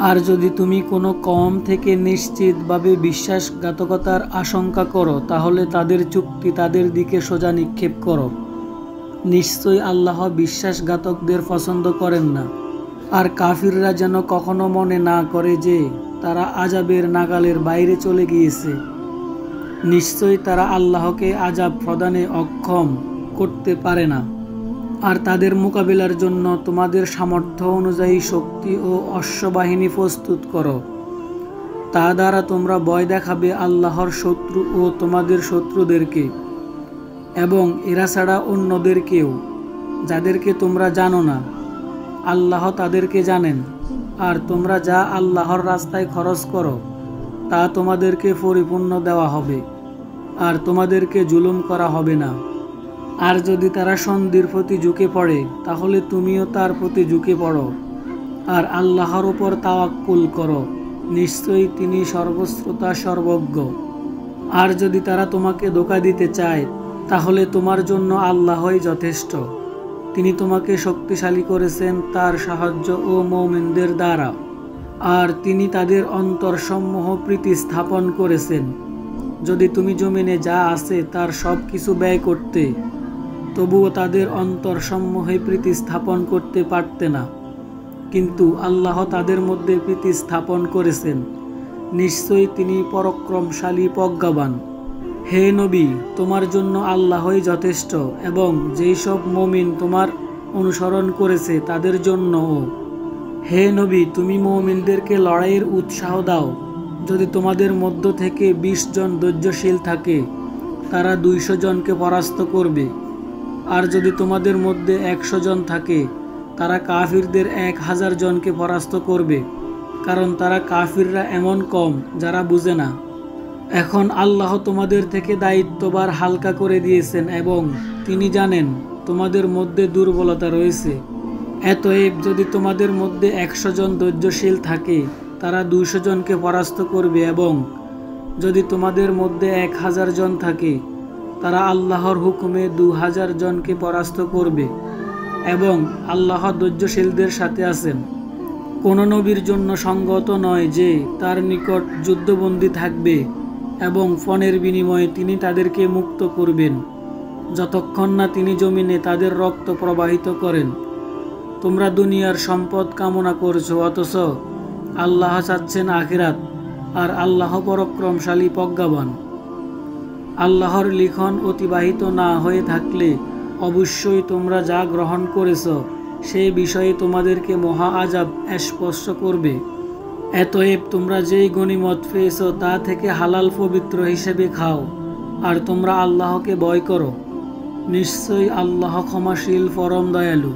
আর যদি তুমি কোনো কওম থেকে নিশ্চিতভাবে বিশ্বাসঘাতকতার আশঙ্কা করো, তাহলে তাদের চুক্তি তাদের দিকে সোজা নিক্ষেপ করো। নিশ্চয়ই আল্লাহ বিশ্বাসঘাতকদের পছন্দ করেন না। আর কাফিররা যেন কখনো মনে না করে যে তারা আযাবের নাগালের বাইরে চলে গিয়েছে। নিশ্চয়ই তারা আল্লাহকে আযাব প্রদানে অক্ষম করতে পারে না। আর তাদের মোকাবিলার জন্য তোমাদের সামর্থ্য অনুযায়ী শক্তি ও অশ্ববাহিনী প্রস্তুত করো। তা দ্বারা তোমরা ভয় দেখাবে আল্লাহর শত্রু ও তোমাদের শত্রুদেরকে, এবং এরা ছাড়া অন্যদেরকেও, যাদেরকে তোমরা জানো না। আল্লাহ তাদেরকে জানেন। আর তোমরা যা আল্লাহর রাস্তায় খরচ করো তা তোমাদেরকে পরিপূর্ণ দেওয়া হবে, আর তোমাদেরকে জুলুম করা হবে না। আর যদি তারা সন্ধির প্রতি ঝুঁকে পড়ে, তাহলে তুমিও তার প্রতি ঝুঁকে পড়ো, আর আল্লাহর উপর তাওয়াক্কুল করো। নিশ্চয়ই তিনি সর্বশ্রোতা সর্বজ্ঞ। আর যদি তারা তোমাকে ধোঁকা দিতে চায়, তাহলে তোমার জন্য আল্লাহই যথেষ্ট। তিনি তোমাকে শক্তিশালী করেছেন তার সাহায্য ও মুমিনদের দ্বারা, আর তিনি তাদের অন্তরসমূহ প্রীতি স্থাপন করেছেন। যদি তুমি জমিনে যা আছে তার সব কিছু ব্যয় করতে, তবুও তাদের অন্তরসমূহে প্রীতি স্থাপন করতে পারতে না, কিন্তু আল্লাহ তাদের মধ্যে প্রীতি স্থাপন করেছেন। নিশ্চয়ই তিনি পরাক্রমশালী প্রজ্ঞাবান। হে নবী, তোমার জন্য আল্লাহই যথেষ্ট, এবং যেই সব মুমিন তোমার অনুসরণ করেছে তাদের জন্যও। হে নবী, তুমি মুমিনদেরকে লড়াইয়ের উৎসাহ দাও। যদি তোমাদের মধ্য থেকে 20 জন ধৈর্যশীল থাকে, তারা 200 জনকে পরাস্ত করবে। আর যদি তোমাদের মধ্যে 100 জন থাকে, তারা কাফিরদের 1000 জনকে পরাস্ত করবে, কারণ তারা কাফিররা এমন কম যারা বুঝে না। এখন আল্লাহ তোমাদের থেকে দায়িত্বভার হালকা করে দিয়েছেন, এবং তিনি জানেন তোমাদের মধ্যে দুর্বলতা রয়েছে। অতএব যদি তোমাদের মধ্যে 100 জন ধৈর্যশীল থাকে, তারা 200 জনকে পরাস্ত করবে, এবং যদি তোমাদের মধ্যে 1000 জন থাকে, তারা আল্লাহর হুকুমে 2000 জনকে পরাস্ত করবে, এবং আল্লাহ ধৈর্যশীলদের সাথে আছেন। কোন নবীর জন্য সঙ্গত নয় যে তার নিকট যুদ্ধবন্দী থাকবে এবং পণের বিনিময়ে তিনি তাদেরকে মুক্ত করবেন, যতক্ষণ না তিনি জমিনে তাদের রক্ত প্রবাহিত করেন। তোমরা দুনিয়ার সম্পদ কামনা করছো, অথচ আল্লাহ চাচ্ছেন আখিরাত, আর আল্লাহ পরাক্রমশালী প্রজ্ঞাবান। আল্লাহর লিখন অতিবাহিত না হয়ে থাকলে অবশ্যই তোমরা যা গ্রহণ করেছ সেই বিষয়ে তোমাদেরকে মহা আযাব স্পর্শ করবে। অতএব তোমরা যেই গনিমত পেয়েছ তা থেকে হালাল পবিত্র হিসেবে খাও, আর তোমরা আল্লাহকে ভয় করো। নিশ্চয়ই আল্লাহ ক্ষমাশীল পরম দয়ালু।